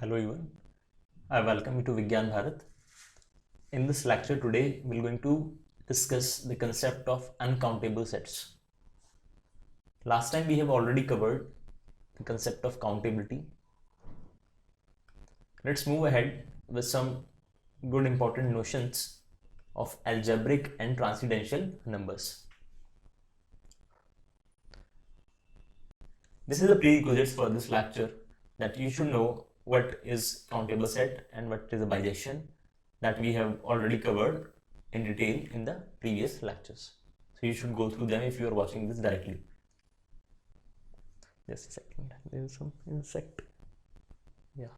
Hello everyone, I welcome you to Vigyan Bharat. In this lecture today, we're going to discuss the concept of uncountable sets. Last time we have already covered the concept of countability. Let's move ahead with some good important notions of algebraic and transcendental numbers. This is a prerequisite for this lecture, that you should know what is countable set and what is a bijection, that we have already covered in detail in the previous lectures. So you should go through them if you are watching this directly. Just a second, there is some insect. Yeah.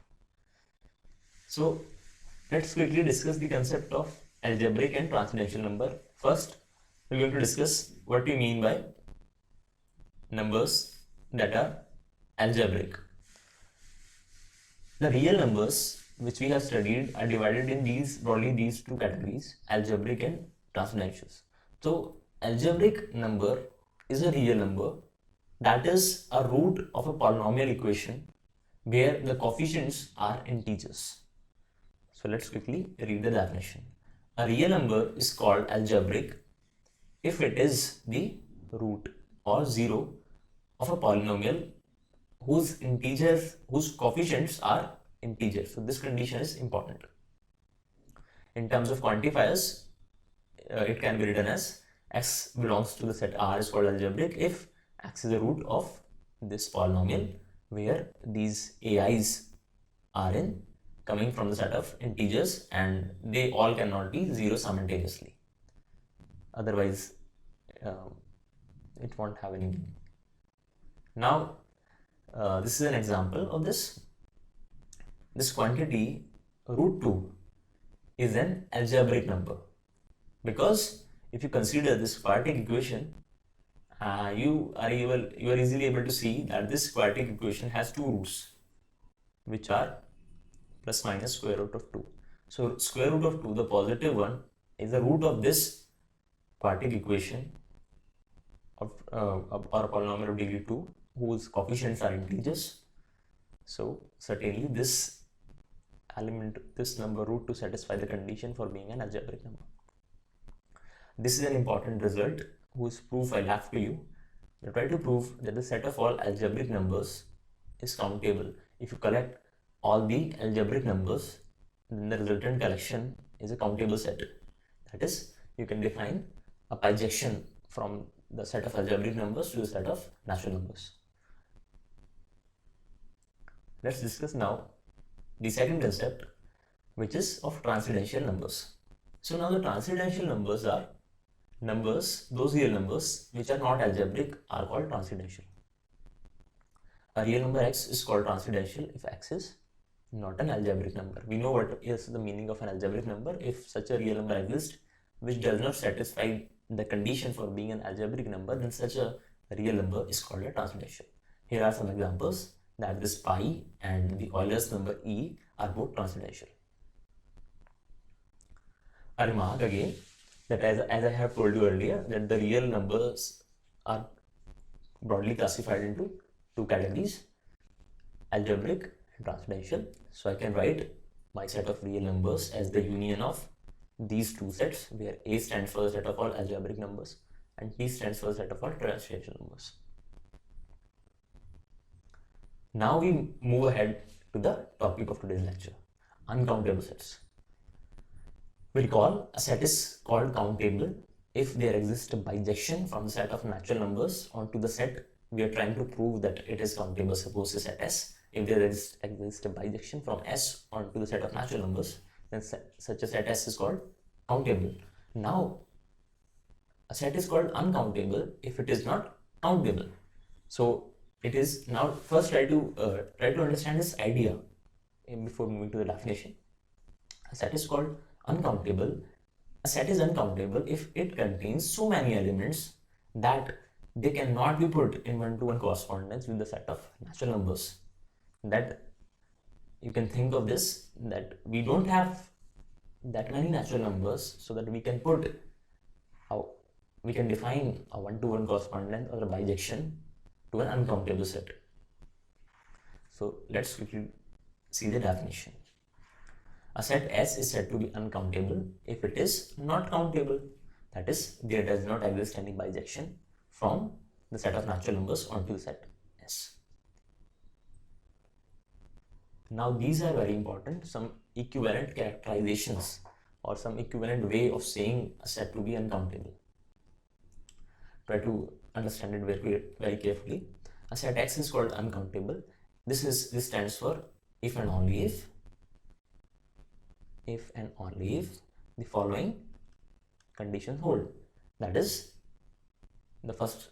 So let's quickly discuss the concept of algebraic and transcendental number. First, we're going to discuss what we mean by numbers that are algebraic. The real numbers which we have studied are divided in broadly these two categories, algebraic and transcendental. So algebraic number is a real number that is a root of a polynomial equation where the coefficients are integers. So let's quickly read the definition. A real number is called algebraic if it is the root or zero of a polynomial whose coefficients are integers. So this condition is important. In terms of quantifiers, it can be written as x belongs to the set R is called algebraic if x is the root of this polynomial where these ai's are coming from the set of integers and they all cannot be zero simultaneously. Otherwise, it won't have any meaning. Now, this is an example of this. This quantity root 2 is an algebraic number because if you consider this quadratic equation, you are easily able to see that this quadratic equation has two roots which are plus minus square root of 2. So square root of 2, the positive one, is the root of this quadratic equation of or polynomial of degree 2 whose coefficients are integers. So certainly this element, this number root 2 satisfy the condition for being an algebraic number. This is an important result whose proof I left to you. We try to prove that the set of all algebraic numbers is countable. If you collect all the algebraic numbers, then the resultant collection is a countable set. That is, you can define a bijection from the set of algebraic numbers to the set of natural numbers. Let's discuss now the second concept, which is of transcendental numbers. So now the transcendental numbers are numbers, those real numbers which are not algebraic are called transcendental. A real number x is called transcendental if x is not an algebraic number. We know what is the meaning of an algebraic number. If such a real number exists which does not satisfy the condition for being an algebraic number, then such a real number is called a transcendental. Here are some examples, that this pi and the Euler's number e are both transcendental. A remark again, that as I have told you earlier, that the real numbers are broadly classified into two categories, algebraic and transcendental. So I can write my set of real numbers as the union of these two sets, where A stands for the set of all algebraic numbers and T stands for the set of all transcendental numbers. Now we move ahead to the topic of today's lecture, uncountable sets. We recall a set is called countable if there exists a bijection from the set of natural numbers onto the set we are trying to prove that it is countable. Suppose a set S, if there exists a bijection from S onto the set of natural numbers, then such a set S is called countable. Now, a set is called uncountable if it is not countable. So it is now first try to understand this idea before moving to the definition. A set is called uncountable. A set is uncountable if it contains so many elements that they cannot be put in one-to-one correspondence with the set of natural numbers. That you can think of this, that we don't have that many natural numbers so that we can define a one-to-one correspondence or a bijection to an uncountable set. So let's quickly see the definition. A set S is said to be uncountable if it is not countable. That is, there does not exist any bijection from the set of natural numbers onto the set S. Now these are very important, some equivalent characterizations or some equivalent way of saying a set to be uncountable. Try to understand it very carefully. A set X is called uncountable. This stands for if and only if and only if the following conditions hold. That is, the first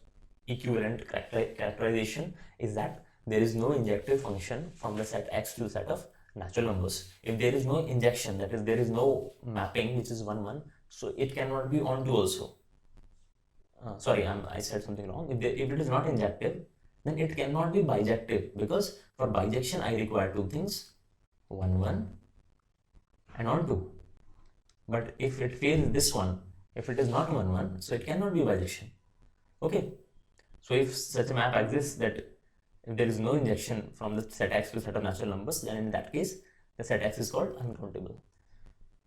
equivalent characterization is that there is no injective function from the set X to the set of natural numbers. If there is no injection, that is, there is no mapping which is 1 1, so it cannot be onto also. Sorry, I said something wrong. If it is not injective, then it cannot be bijective, because for bijection I require two things, 1 1 and onto. But if it fails this one, if it is not 1 1, so it cannot be bijection. Okay. So if such a map exists that if there is no injection from the set X to the set of natural numbers, then in that case the set X is called uncountable.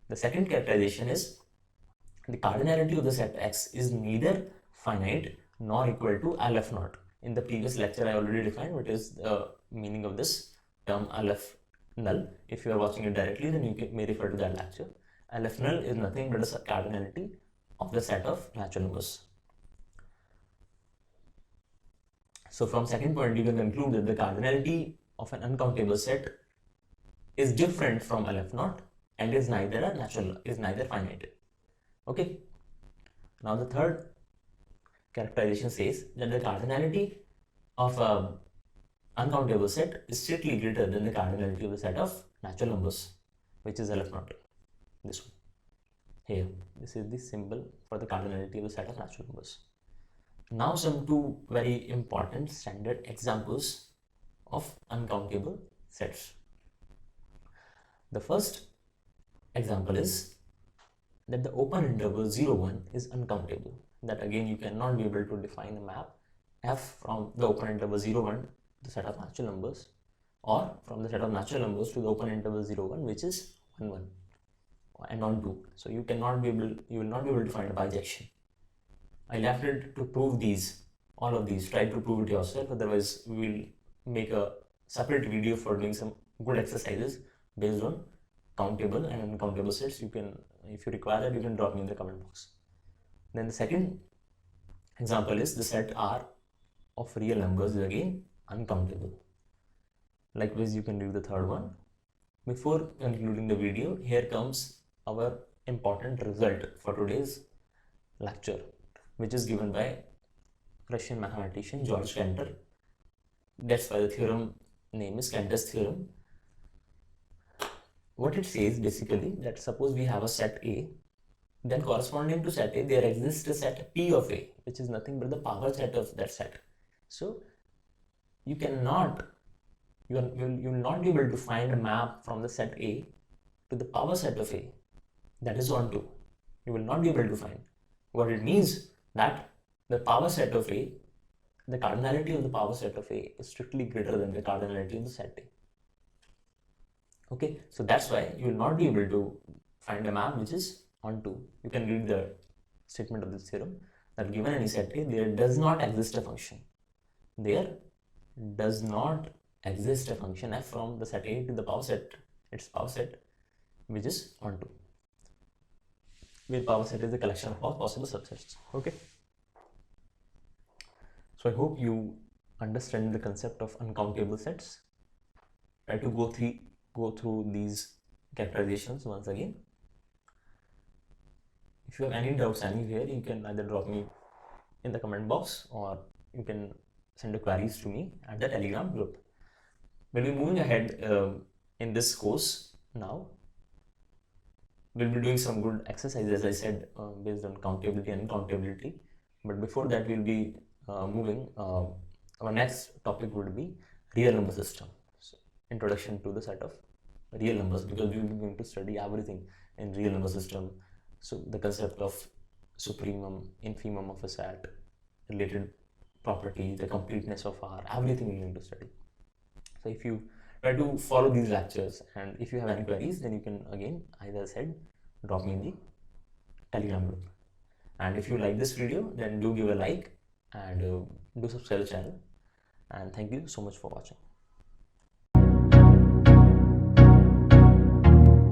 The second characterization is the cardinality of the set X is neither finite nor equal to LF naught. In the previous lecture I already defined what is the meaning of this term LF null. If you are watching it directly, then you may refer to that lecture. LF null is nothing but a cardinality of the set of natural numbers. So from second point, you can conclude that the cardinality of an uncountable set is different from LF naught and is neither finite. Okay. Now the third characterization says that the cardinality of an uncountable set is strictly greater than the cardinality of the set of natural numbers, which is LF naught. This one. Here, this is the symbol for the cardinality of the set of natural numbers. Now some two very important standard examples of uncountable sets. The first example is that the open interval 0 1 is uncountable. That again, you cannot be able to define a map f from the open interval 0 1 the set of natural numbers, or from the set of natural numbers to the open interval 0 1, which is 1 1 and onto. So you will not be able to find a bijection. I left it to prove all of these. Try to prove it yourself, otherwise we will make a separate video for doing some good exercises based on countable and uncountable sets. You can, if you require that, you can drop me in the comment box. Then the second example is the set R of real numbers is again uncountable. Likewise, you can do the third one. Before concluding the video, here comes our important result for today's lecture, which is given by Russian mathematician George Cantor. That's why the theorem name is Candace Theorem. What it says basically that suppose we have a set A, then corresponding to set A there exists a set P of A, which is nothing but the power set of that set. So you will not be able to find a map from the set A to the power set of A, that is onto. You will not be able to find. What it means that the power set of A, the cardinality of the power set of A is strictly greater than the cardinality of the set A. Okay, so that's why you will not be able to find a map which is onto. You can read the statement of this theorem that given any set A, there does not exist a function. There does not exist a function f from the set A to the power set, its power set, which is onto, where power set is the collection of all possible subsets. Okay. So I hope you understand the concept of uncountable sets. Try to go through these characterizations once again. If you have any doubts anywhere, you can either drop me in the comment box or you can send the queries to me at the Telegram group. We'll be moving ahead in this course now. We'll be doing some good exercises, as I said, based on countability and uncountability. But before that, we'll be moving. Our next topic would be real number system. So, introduction to the set of real numbers, because we'll be going to study everything in real number system. So the concept of supremum, infimum of a set, related properties, the completeness of R, everything we're going to study. So if you try to follow these lectures. And if you have any queries, then you can again, as I said, drop me in the Telegram group. And if you like this video, then do give a like and do subscribe to the channel. And thank you so much for watching.